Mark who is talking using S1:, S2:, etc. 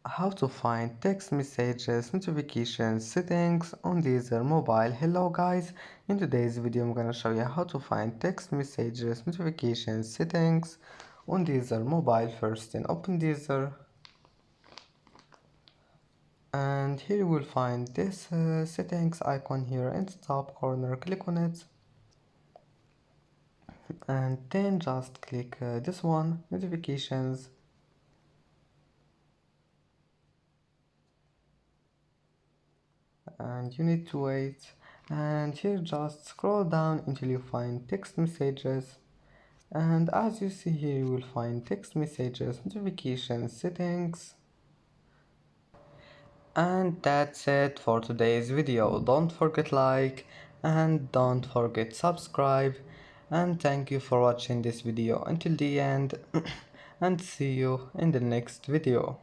S1: How to find text messages notifications settings on Deezer mobile. Hello guys, in today's video I'm gonna show you how to find text messages notifications settings on Deezer mobile. First, then open Deezer, and here you will find this settings icon here in the top corner. Click on it, and then just click this one, notifications. And you need to wait, and here just scroll down until you find text messages, and as you see here you will find text messages notifications settings. And that's it for today's video. Don't forget like and don't forget subscribe, and thank you for watching this video until the end and see you in the next video.